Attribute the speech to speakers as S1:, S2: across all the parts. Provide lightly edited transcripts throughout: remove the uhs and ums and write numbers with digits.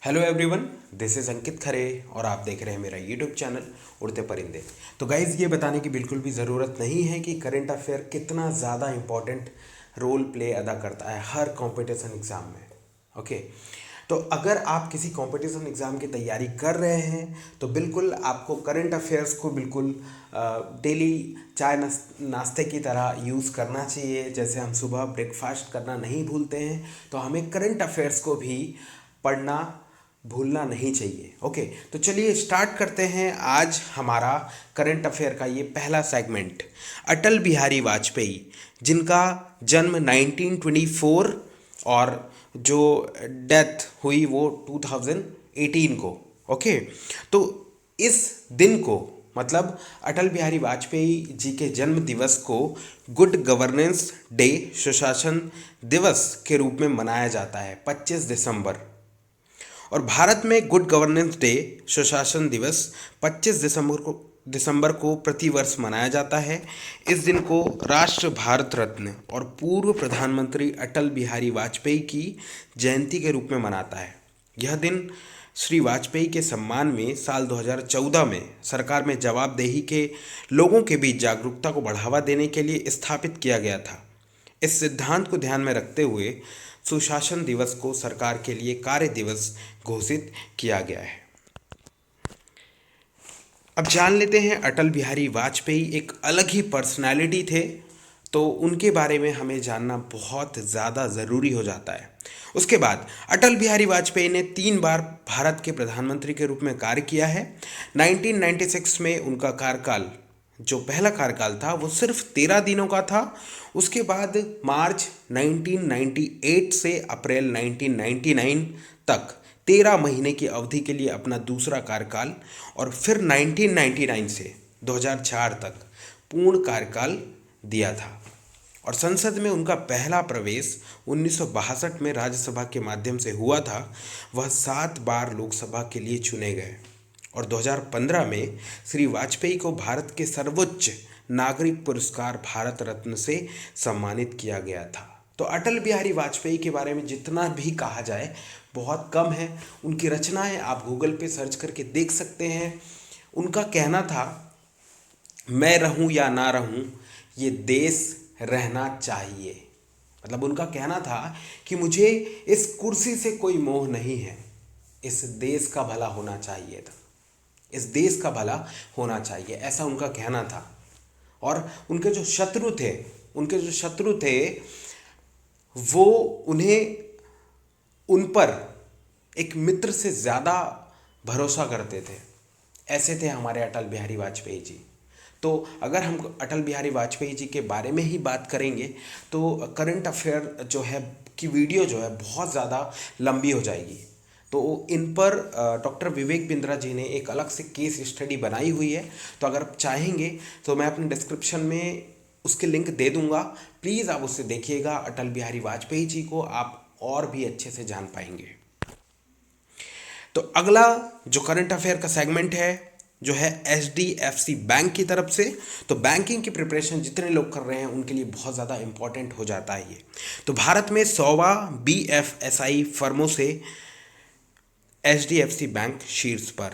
S1: Hello everyone, this is अंकित खरे और आप देख रहे हैं मेरा यूट्यूब चैनल उड़ते परिंदे। तो गाइज़, ये बताने की बिल्कुल भी ज़रूरत नहीं है कि करंट अफेयर कितना ज़्यादा इम्पोर्टेंट रोल प्ले अदा करता है हर कंपटीशन एग्ज़ाम में। ओके, तो अगर आप किसी कंपटीशन एग्ज़ाम की तैयारी कर रहे हैं तो बिल्कुल आपको करंट अफेयर्स को बिल्कुल डेली चाय नाश्ते की तरह यूज़ करना चाहिए। जैसे हम सुबह ब्रेकफास्ट करना नहीं भूलते हैं, तो हमें करंट अफेयर्स को भी पढ़ना भूलना नहीं चाहिए। ओके, तो चलिए स्टार्ट करते हैं आज हमारा करंट अफेयर का ये पहला सेगमेंट। अटल बिहारी वाजपेयी, जिनका जन्म 1924 और जो डेथ हुई वो 2018 को। ओके, तो इस दिन को मतलब अटल बिहारी वाजपेयी जी के जन्म दिवस को गुड गवर्नेंस डे, सुशासन दिवस के रूप में मनाया जाता है 25 दिसंबर। और भारत में गुड गवर्नेंस डे, सुशासन दिवस 25 दिसंबर को प्रतिवर्ष मनाया जाता है। इस दिन को राष्ट्र भारत रत्न और पूर्व प्रधानमंत्री अटल बिहारी वाजपेयी की जयंती के रूप में मनाता है। यह दिन श्री वाजपेयी के सम्मान में साल 2014 में सरकार में जवाबदेही के लोगों के बीच जागरूकता को बढ़ावा देने के लिए स्थापित किया गया था। इस सिद्धांत को ध्यान में रखते हुए सुशासन दिवस को सरकार के लिए कार्य दिवस घोषित किया गया है। अब जान लेते हैं, अटल बिहारी वाजपेयी एक अलग ही पर्सनालिटी थे, तो उनके बारे में हमें जानना बहुत ज़्यादा ज़रूरी हो जाता है। उसके बाद अटल बिहारी वाजपेयी ने 3 बार भारत के प्रधानमंत्री के रूप में कार्य किया है। 1996 में उनका कार्यकाल, जो पहला कार्यकाल था, वो सिर्फ 13 दिनों का था। उसके बाद मार्च 1998 से अप्रैल 1999 तक 13 महीने की अवधि के लिए अपना दूसरा कार्यकाल, और फिर 1999 से 2004 तक पूर्ण कार्यकाल दिया था। और संसद में उनका पहला प्रवेश 1962 में राज्यसभा के माध्यम से हुआ था। वह 7 बार लोकसभा के लिए चुने गए और 2015 में श्री वाजपेयी को भारत के सर्वोच्च नागरिक पुरस्कार भारत रत्न से सम्मानित किया गया था। तो अटल बिहारी वाजपेयी के बारे में जितना भी कहा जाए बहुत कम है। उनकी रचनाएं आप गूगल पे सर्च करके देख सकते हैं। उनका कहना था, मैं रहूं या ना रहूं, ये देश रहना चाहिए। मतलब उनका कहना था कि मुझे इस कुर्सी से कोई मोह नहीं है, इस देश का भला होना चाहिए था, इस देश का भला होना चाहिए, ऐसा उनका कहना था। और उनके जो शत्रु थे वो उन पर एक मित्र से ज़्यादा भरोसा करते थे। ऐसे थे हमारे अटल बिहारी वाजपेयी जी। तो अगर हम अटल बिहारी वाजपेयी जी के बारे में ही बात करेंगे तो करंट अफेयर जो है की वीडियो जो है बहुत ज़्यादा लंबी हो जाएगी। तो इन पर डॉक्टर विवेक बिंद्रा जी ने एक अलग से केस स्टडी बनाई हुई है। तो अगर आप चाहेंगे तो मैं अपने डिस्क्रिप्शन में उसके लिंक दे दूंगा, प्लीज़ आप उससे देखिएगा। अटल बिहारी वाजपेयी जी को आप और भी अच्छे से जान पाएंगे। तो अगला जो करंट अफेयर का सेगमेंट है जो है HDFC बैंक की तरफ से। तो बैंकिंग की प्रिपरेशन जितने लोग कर रहे हैं उनके लिए बहुत ज़्यादा इंपॉर्टेंट हो जाता है ये। तो भारत में 100वां BFSI फर्मों से HDFC बैंक शीर्ष पर।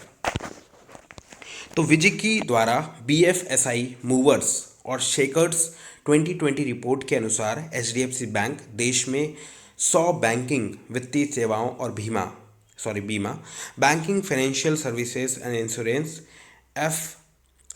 S1: तो विजिकी द्वारा BFSI मूवर्स और शेकर्स 2020 रिपोर्ट के अनुसार HDFC बैंक देश में 100 बैंकिंग, वित्तीय सेवाओं और बीमा banking, financial services and insurance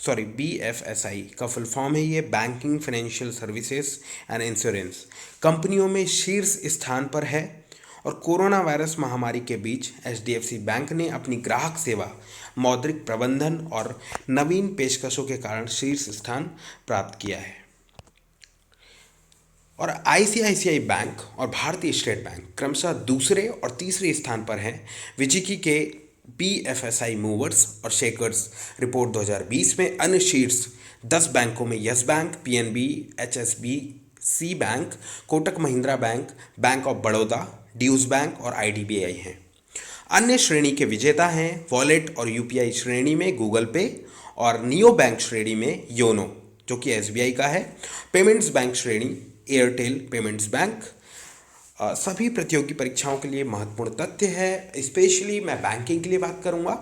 S1: BFSI का फुल फॉर्म है ये, banking, financial services and insurance कंपनियों में शीर्ष स्थान पर है। और कोरोना वायरस महामारी के बीच HDFC बैंक ने अपनी ग्राहक सेवा, मौद्रिक प्रबंधन और नवीन पेशकशों के कारण शीर्ष स्थान प्राप्त किया है। और ICICI बैंक और भारतीय स्टेट बैंक क्रमशः दूसरे और तीसरे स्थान पर हैं। विजिकी के BFSI मूवर्स और शेकर्स रिपोर्ट 2020 में अन्य शीर्ष 10 बैंकों में Yes Bank, PNB, HSBC Bank, Kotak Mahindra Bank, Bank of Baroda, Deutsche Bank और IDBI हैं। अन्य श्रेणी के विजेता हैं वॉलेट और UPI श्रेणी में गूगल पे, और नियो बैंक श्रेणी में योनो जो कि SBI का है, पेमेंट्स बैंक श्रेणी एयरटेल पेमेंट्स बैंक, सभी प्रतियोगी परीक्षाओं के लिए महत्वपूर्ण तथ्य है। स्पेशली मैं बैंकिंग के लिए बात करूंगा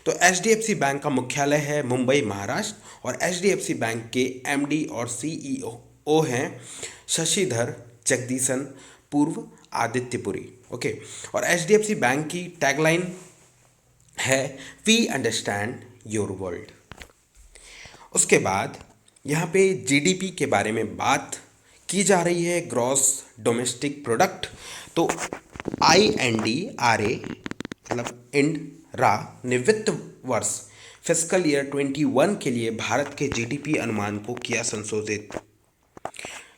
S1: तो एचडीएफसी बैंक का मुख्यालय है मुंबई महाराष्ट्र, और एचडीएफसी बैंक के एमडी और सीईओ हैं शशिधर जगदीशन पूर्व आदित्यपुरी। ओके, और एचडीएफसी बैंक की टैगलाइन है वी अंडरस्टैंड योर वर्ल्ड। उसके बाद यहाँ पे जीडीपी के बारे में बात की जा रही है, ग्रॉस डोमेस्टिक प्रोडक्ट। तो IND-RA मतलब IND-RA ने वित्त वर्ष फिस्कल ईयर 21 के लिए भारत के जीडीपी अनुमान को किया संशोधित।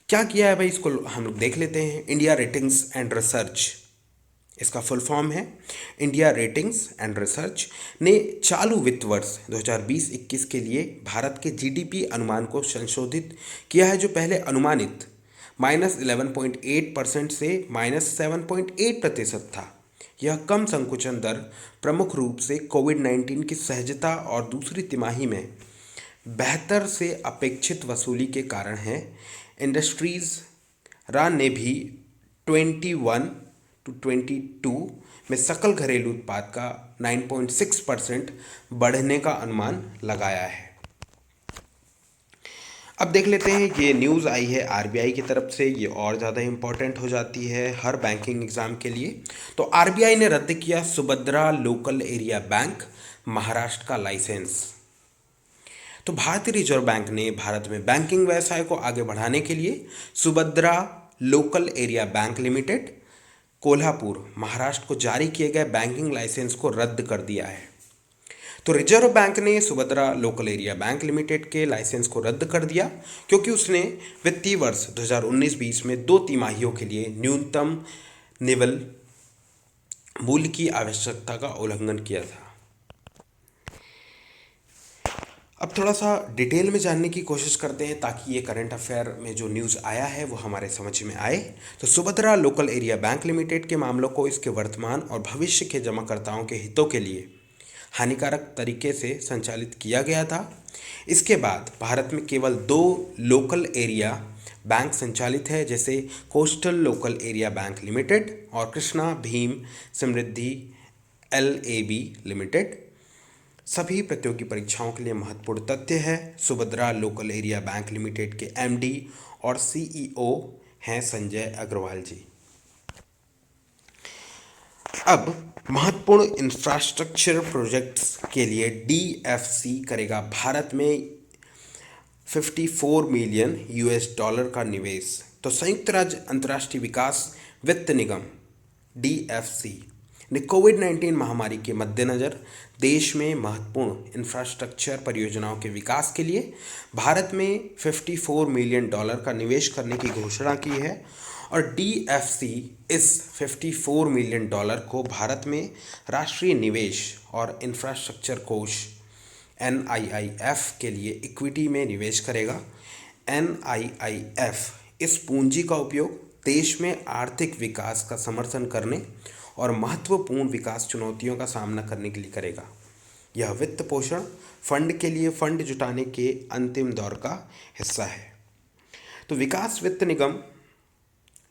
S1: क्या किया है भाई, इसको हम लोग देख लेते हैं। इंडिया रेटिंग्स एंड रिसर्च, इसका फुल फॉर्म है इंडिया रेटिंग्स एंड रिसर्च, ने चालू वित्त वर्ष 2020-21 के लिए भारत के जीडीपी अनुमान को संशोधित किया है, जो पहले अनुमानित -11.8% से -7.8% था। यह कम संकुचन दर प्रमुख रूप से कोविड-19 की सहजता और दूसरी तिमाही में बेहतर से अपेक्षित वसूली के कारण है। इंडस्ट्रीज रा ने भी 21 to 22 में सकल घरेलू उत्पाद का 9.6% बढ़ने का अनुमान लगाया है। अब देख लेते हैं, ये न्यूज़ आई है आरबीआई की तरफ से, ये और ज़्यादा इम्पॉर्टेंट हो जाती है हर बैंकिंग एग्ज़ाम के लिए। तो आरबीआई ने रद्द किया Subhadra local area bank Maharashtra का लाइसेंस। तो भारतीय रिजर्व बैंक ने भारत में बैंकिंग व्यवसाय को आगे बढ़ाने के लिए Subhadra local area bank limited Kolhapur Maharashtra को जारी किए गए बैंकिंग लाइसेंस को रद्द कर दिया है। तो रिजर्व बैंक ने Subhadra local area bank limited के लाइसेंस को रद्द कर दिया क्योंकि उसने वित्तीय वर्ष 2019-20 में 2 तिमाहियों के लिए न्यूनतम निवल मूल्य की आवश्यकता का उल्लंघन किया था। अब थोड़ा सा डिटेल में जानने की कोशिश करते हैं ताकि ये करंट अफेयर में जो न्यूज़ आया है वो हमारे समझ में आए। तो Subhadra local area bank limited के मामलों को इसके वर्तमान और भविष्य के जमाकर्ताओं के हितों के लिए हानिकारक तरीके से संचालित किया गया था। इसके बाद भारत में केवल 2 लोकल एरिया बैंक संचालित है, जैसे coastal local area bank limited और कृष्णा भीम समृद्धि LAB लिमिटेड। सभी प्रतियोगी परीक्षाओं के लिए महत्वपूर्ण तथ्य है, Subhadra local area bank limited के MD और CEO हैं संजय अग्रवाल जी। अब महत्वपूर्ण इंफ्रास्ट्रक्चर प्रोजेक्ट्स के लिए DFC करेगा भारत में $54 मिलियन का निवेश। तो संयुक्त राज्य अंतर्राष्ट्रीय विकास वित्त निगम DFC ने कोविड-19 महामारी के मद्देनज़र देश में महत्वपूर्ण इंफ्रास्ट्रक्चर परियोजनाओं के विकास के लिए भारत में $54 मिलियन का निवेश करने की घोषणा की है, और DFC इस $54 मिलियन को भारत में राष्ट्रीय निवेश और इंफ्रास्ट्रक्चर कोष NIIF के लिए इक्विटी में निवेश करेगा। NIIF इस पूंजी का उपयोग देश में आर्थिक विकास का समर्थन करने और महत्वपूर्ण विकास चुनौतियों का सामना करने के लिए करेगा। यह वित्त पोषण फंड के लिए फंड जुटाने के अंतिम दौर का हिस्सा है। तो विकास वित्त निगम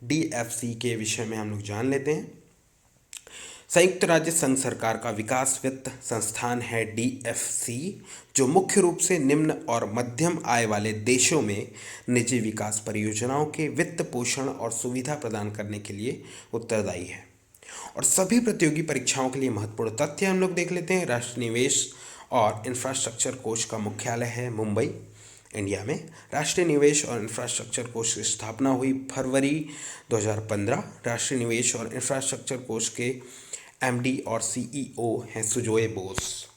S1: DFC के विषय में हम लोग जान लेते हैं। संयुक्त राज्य संघ सरकार का विकास वित्त संस्थान है DFC, जो मुख्य रूप से निम्न और मध्यम आय वाले देशों में निजी विकास परियोजनाओं के वित्त पोषण और सुविधा प्रदान करने के लिए उत्तरदायी है। और सभी प्रतियोगी परीक्षाओं के लिए महत्वपूर्ण तथ्य हम लोग देख लेते हैं। राष्ट्रीय निवेश और इंफ्रास्ट्रक्चर कोष का मुख्यालय है मुंबई, इंडिया में। राष्ट्रीय निवेश और इंफ्रास्ट्रक्चर कोष की स्थापना हुई फरवरी 2015। राष्ट्रीय निवेश और इंफ्रास्ट्रक्चर कोष के MD और CEO हैं सुजोय बोस।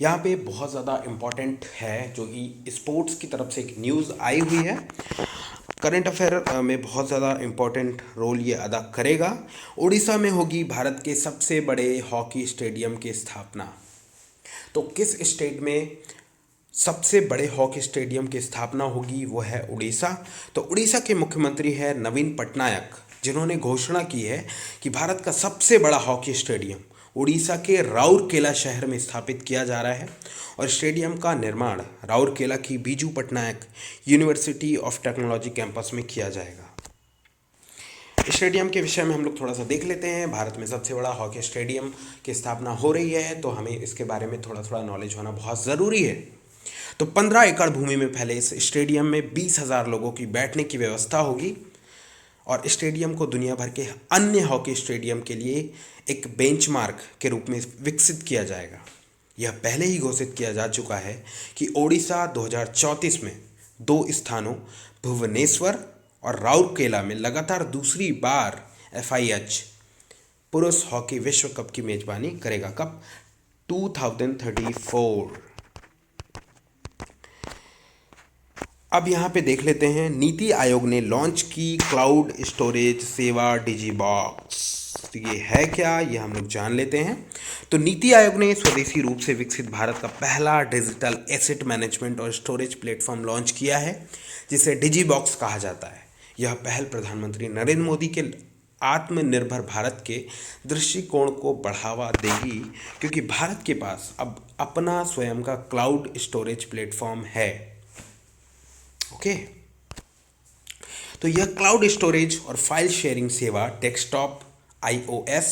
S1: यहाँ पे बहुत ज़्यादा इम्पॉर्टेंट है, जो कि स्पोर्ट्स की तरफ से एक न्यूज़ आई हुई है। करंट अफेयर में बहुत ज़्यादा इम्पॉर्टेंट रोल ये अदा करेगा। उड़ीसा में होगी भारत के सबसे बड़े हॉकी स्टेडियम की स्थापना। तो किस स्टेट में सबसे बड़े हॉकी स्टेडियम की स्थापना होगी, वो है उड़ीसा। तो उड़ीसा के मुख्यमंत्री है नवीन पटनायक, जिन्होंने घोषणा की है कि भारत का सबसे बड़ा हॉकी स्टेडियम उड़ीसा के राउरकेला शहर में स्थापित किया जा रहा है, और स्टेडियम का निर्माण राउरकेला की Biju Patnaik university of technology campus में किया जाएगा। स्टेडियम के विषय में हम लोग थोड़ा सा देख लेते हैं। भारत में सबसे बड़ा हॉकी स्टेडियम की स्थापना हो रही है, तो हमें इसके बारे में थोड़ा थोड़ा नॉलेज होना बहुत ज़रूरी है। तो 15 एकड़ भूमि में फैले इस स्टेडियम में 20,000 लोगों की बैठने की व्यवस्था होगी और स्टेडियम को दुनिया भर के अन्य हॉकी स्टेडियम के लिए एक बेंचमार्क के रूप में विकसित किया जाएगा। यह पहले ही घोषित किया जा चुका है कि ओडिशा 2034 में 2 स्थानों भुवनेश्वर और राउरकेला में लगातार दूसरी बार FIH पुरुष हॉकी विश्व कप की मेजबानी करेगा। कब? 2034। अब यहाँ पे देख लेते हैं, नीति आयोग ने लॉन्च की क्लाउड स्टोरेज सेवा डिजीबॉक्स। तो ये है क्या, ये हम लोग जान लेते हैं। तो नीति आयोग ने स्वदेशी रूप से विकसित भारत का पहला डिजिटल एसेट मैनेजमेंट और स्टोरेज प्लेटफॉर्म लॉन्च किया है, जिसे डिजीबॉक्स कहा जाता है। यह पहल प्रधानमंत्री नरेंद्र मोदी के आत्मनिर्भर भारत के दृष्टिकोण को बढ़ावा देगी, क्योंकि भारत के पास अब अपना स्वयं का क्लाउड स्टोरेज प्लेटफॉर्म है। ओके, तो यह क्लाउड स्टोरेज और फाइल शेयरिंग सेवा डेस्कटॉप, iOS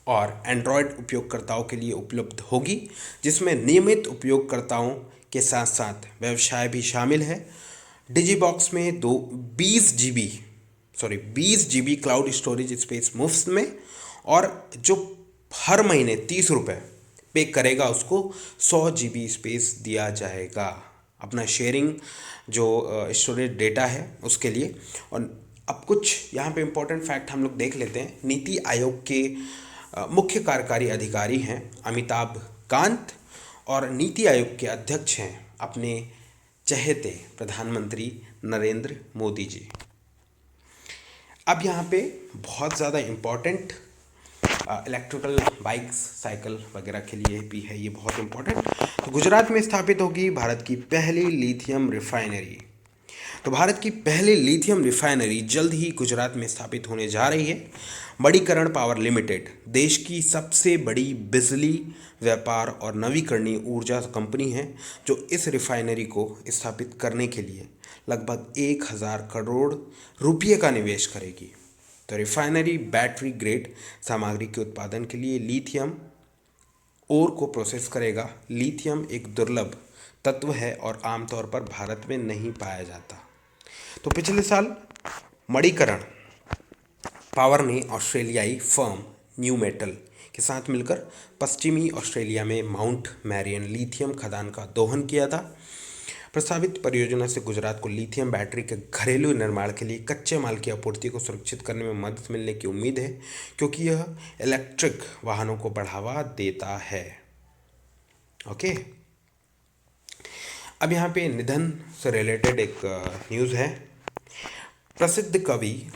S1: और एंड्रॉयड उपयोगकर्ताओं के लिए उपलब्ध होगी, जिसमें नियमित उपयोगकर्ताओं के साथ साथ व्यवसाय भी शामिल है। डिजीबॉक्स में 20 GB क्लाउड स्टोरेज स्पेस मुफ्त में, और जो हर महीने 30 रुपये पे करेगा उसको 100 GB स्पेस दिया जाएगा, अपना शेयरिंग जो स्टोरेज डेटा है उसके लिए। और अब कुछ यहाँ पे इम्पोर्टेंट फैक्ट हम लोग देख लेते हैं। नीति आयोग के मुख्य कार्यकारी अधिकारी हैं अमिताभ कांत, और नीति आयोग के अध्यक्ष हैं अपने चहेते प्रधानमंत्री नरेंद्र मोदी जी। अब यहाँ पे बहुत ज़्यादा इम्पोर्टेंट इलेक्ट्रिकल बाइक्स, साइकिल वगैरह के लिए भी है, ये बहुत इम्पोर्टेंट। तो गुजरात में स्थापित होगी भारत की पहली लिथियम रिफाइनरी। तो भारत की पहली लिथियम रिफाइनरी जल्द ही गुजरात में स्थापित होने जा रही है। मणिकरण पावर लिमिटेड देश की सबसे बड़ी बिजली व्यापार और नवीकरणीय ऊर्जा कंपनी है, जो इस रिफाइनरी को स्थापित करने के लिए लगभग 1,000 करोड़ रुपये का निवेश करेगी। तो रिफाइनरी बैटरी ग्रेड सामग्री के उत्पादन के लिए लिथियम ओर को प्रोसेस करेगा। लिथियम एक दुर्लभ तत्व है और आमतौर पर भारत में नहीं पाया जाता। तो पिछले साल मणिकरण पावर ने ऑस्ट्रेलियाई फर्म न्यू मेटल के साथ मिलकर पश्चिमी ऑस्ट्रेलिया में माउंट मैरियन लिथियम खदान का दोहन किया था। प्रस्तावित परियोजना से गुजरात को लिथियम बैटरी के घरेलू निर्माण के लिए कच्चे माल की आपूर्ति को सुरक्षित करने में मदद मिलने की उम्मीद है, क्योंकि यह इलेक्ट्रिक वाहनों को बढ़ावा देता है। ओके, अब यहाँ पे निधन से रिलेटेड एक न्यूज़ है। प्रसिद्ध कवि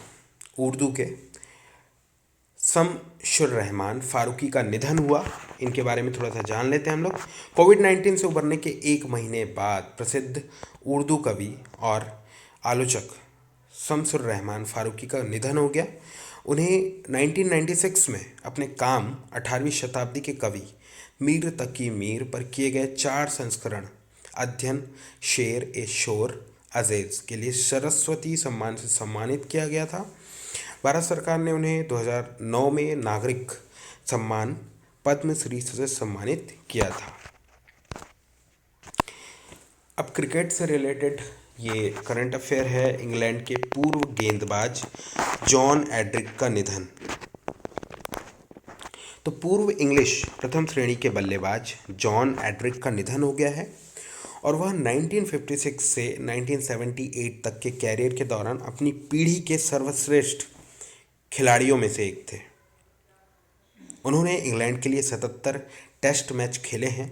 S1: उर्दू के शमशुर रहमान फारूकी का निधन हुआ। इनके बारे में थोड़ा सा जान लेते हैं हम लोग। कोविड-19 से उबरने के 1 महीने बाद प्रसिद्ध उर्दू कवि और आलोचक शमशुर रहमान फारूकी का निधन हो गया। उन्हें 1996 में अपने काम 18वीं शताब्दी के कवि मीर तकी मीर पर किए गए 4 संस्करण अध्ययन शेर ए शोर अज़ीज़ के लिए सरस्वती सम्मान से सम्मानित किया गया था। भारत सरकार ने उन्हें 2009 में नागरिक सम्मान पद्मश्री से सम्मानित किया था। अब क्रिकेट से रिलेटेड ये करंट अफेयर है। इंग्लैंड के पूर्व गेंदबाज जॉन एड्रिक का निधन। तो पूर्व इंग्लिश प्रथम श्रेणी के बल्लेबाज जॉन एड्रिक का निधन हो गया है, और वह 1956 से 1978 तक के कैरियर के दौरान अपनी पीढ़ी के सर्वश्रेष्ठ खिलाड़ियों में से एक थे। उन्होंने इंग्लैंड के लिए 77 टेस्ट मैच खेले हैं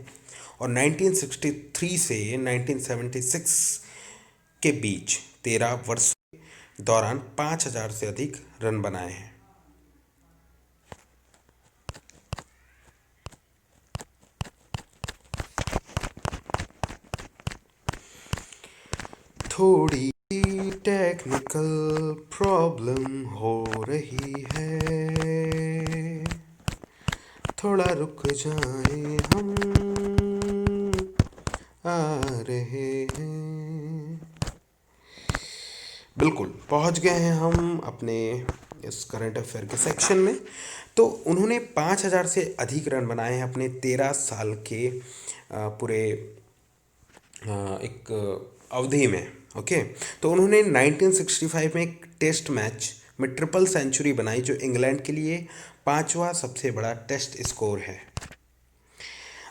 S1: और 1963 से 1976 के बीच 13 वर्षों के दौरान 5,000 से अधिक रन बनाए हैं। थोड़ी टेक्निकल प्रॉब्लम हो रही है, थोड़ा रुक जाए, हम आ रहे हैं। बिल्कुल पहुंच गए हैं हम अपने इस करंट अफेयर के सेक्शन में। तो उन्होंने 5,000 से अधिक रन बनाए हैं अपने 13 साल के पूरे एक अवधि में। ओके, तो उन्होंने 1965 में एक टेस्ट मैच में ट्रिपल सेंचुरी बनाई, जो इंग्लैंड के लिए 5वां सबसे बड़ा टेस्ट स्कोर है।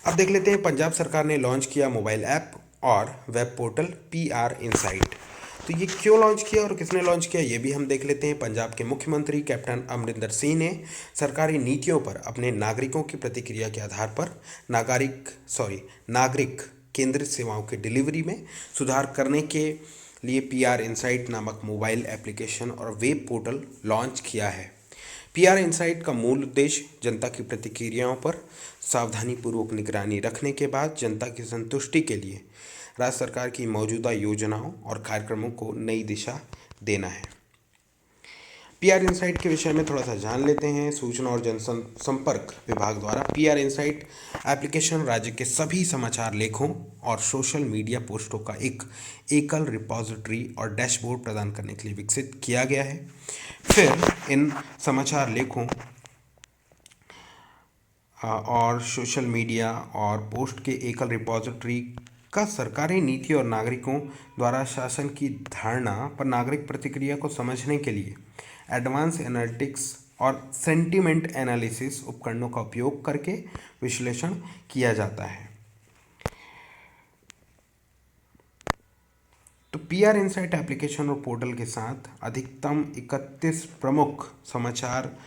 S1: अब देख लेते हैं, पंजाब सरकार ने लॉन्च किया मोबाइल ऐप और वेब पोर्टल PR इनसाइट। तो ये क्यों लॉन्च किया और किसने लॉन्च किया, ये भी हम देख लेते हैं। पंजाब के मुख्यमंत्री कैप्टन अमरिंदर सिंह ने सरकारी नीतियों पर अपने नागरिकों की प्रतिक्रिया के आधार पर नागरिक केंद्रित सेवाओं की डिलीवरी में सुधार करने के लिए PR इनसाइट नामक मोबाइल एप्लीकेशन और वेब पोर्टल लॉन्च किया है। PR इनसाइट का मूल उद्देश्य जनता की प्रतिक्रियाओं पर सावधानीपूर्वक निगरानी रखने के बाद जनता की संतुष्टि के लिए राज्य सरकार की मौजूदा योजनाओं और कार्यक्रमों को नई दिशा देना है। PR इनसाइट के विषय में थोड़ा सा जान लेते हैं। सूचना और जनसंपर्क विभाग द्वारा PR इनसाइट एप्लीकेशन राज्य के सभी समाचार लेखों और सोशल मीडिया पोस्टों का एक एकल रिपॉजिटरी और डैशबोर्ड प्रदान करने के लिए विकसित किया गया है। फिर इन समाचार लेखों और सोशल मीडिया और पोस्ट के एकल रिपॉजिटरी का सरकारी नीति और नागरिकों द्वारा शासन की धारणा पर नागरिक प्रतिक्रिया को समझने के लिए एडवांस एनालिटिक्स और सेंटिमेंट एनालिसिस उपकरणों का उपयोग करके विश्लेषण किया जाता है। तो PR इनसाइट एप्लीकेशन और पोर्टल के साथ अधिकतम 31 प्रमुख समाचार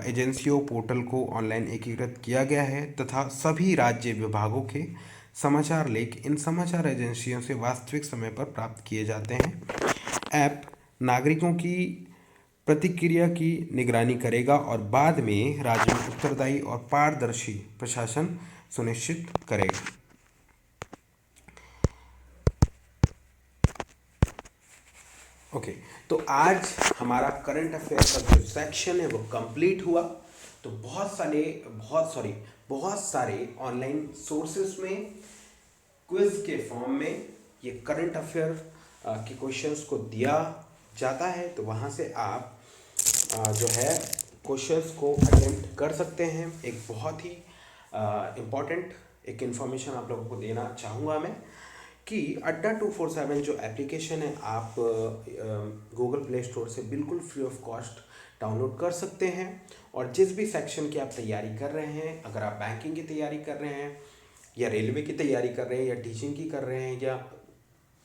S1: एजेंसियों पोर्टल को ऑनलाइन एकीकृत किया गया है तथा सभी राज्य विभागों के समाचार लेख इन समाचार एजेंसियों से वास्तविक समय पर प्राप्त किए जाते हैं। ऐप नागरिकों की प्रतिक्रिया की निगरानी करेगा और बाद में राज्य में उत्तरदायी और पारदर्शी प्रशासन सुनिश्चित करेगा। ओके, तो आज हमारा करंट अफेयर का जो सेक्शन है वो कंप्लीट हुआ। तो बहुत सारे ऑनलाइन सोर्सेस में क्विज के फॉर्म में ये करंट अफेयर के क्वेश्चंस को दिया जाता है। तो वहाँ से आप जो है क्वेश्चंस को अटेम्प्ट कर सकते हैं। एक बहुत ही इम्पॉर्टेंट एक इन्फॉर्मेशन आप लोगों को देना चाहूँगा मैं कि अड्डा 247 जो एप्लीकेशन है आप गूगल प्ले स्टोर से बिल्कुल फ्री ऑफ कॉस्ट डाउनलोड कर सकते हैं। और जिस भी सेक्शन की आप तैयारी कर रहे हैं, अगर आप बैंकिंग की तैयारी कर रहे हैं या रेलवे की तैयारी कर रहे हैं या टीचिंग की कर रहे हैं या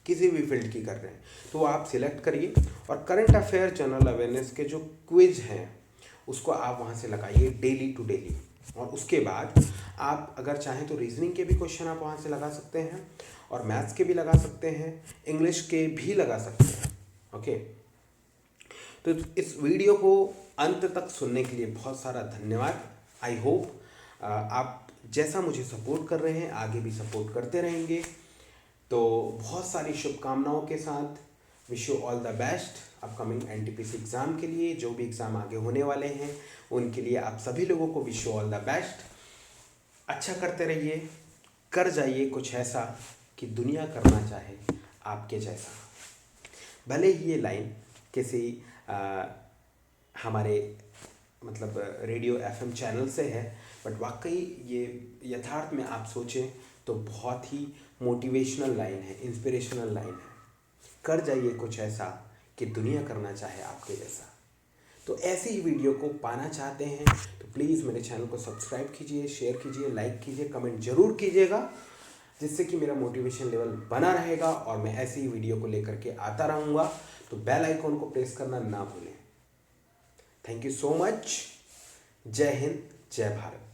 S1: किसी भी फील्ड की कर रहे हैं, तो आप सिलेक्ट करिए और करंट अफेयर जनरल अवेयरनेस के जो क्विज हैं उसको आप वहाँ से लगाइए डेली टू डेली। और उसके बाद आप अगर चाहें तो रीजनिंग के भी क्वेश्चन आप वहाँ से लगा सकते हैं और मैथ्स के भी लगा सकते हैं, इंग्लिश के भी लगा सकते हैं। ओके, तो इस वीडियो को अंत तक सुनने के लिए बहुत सारा धन्यवाद। आई होप आप जैसा मुझे सपोर्ट कर रहे हैं आगे भी सपोर्ट करते रहेंगे। तो बहुत सारी शुभकामनाओं के साथ wish you all the best upcoming NTPC exam के लिए। जो भी एग्ज़ाम आगे होने वाले हैं उनके लिए आप सभी लोगों को wish you all the best. अच्छा करते रहिए, कर जाइए कुछ ऐसा कि दुनिया करना चाहे आपके जैसा। भले ही ये लाइन किसी हमारे मतलब रेडियो FM चैनल से है, बट वाकई ये यथार्थ में आप सोचें तो बहुत ही मोटिवेशनल लाइन है, इंस्पिरेशनल लाइन है। कर जाइए कुछ ऐसा कि दुनिया करना चाहे आपके जैसा। तो ऐसी ही वीडियो को पाना चाहते हैं तो प्लीज़ मेरे चैनल को सब्सक्राइब कीजिए, शेयर कीजिए, लाइक कीजिए, कमेंट जरूर कीजिएगा, जिससे कि मेरा मोटिवेशन लेवल बना रहेगा और मैं ऐसी ही वीडियो को लेकर के आता रहूँगा। तो बेल आइकॉन को प्रेस करना ना भूलें। Thank you so much. जय हिंद, जय भारत।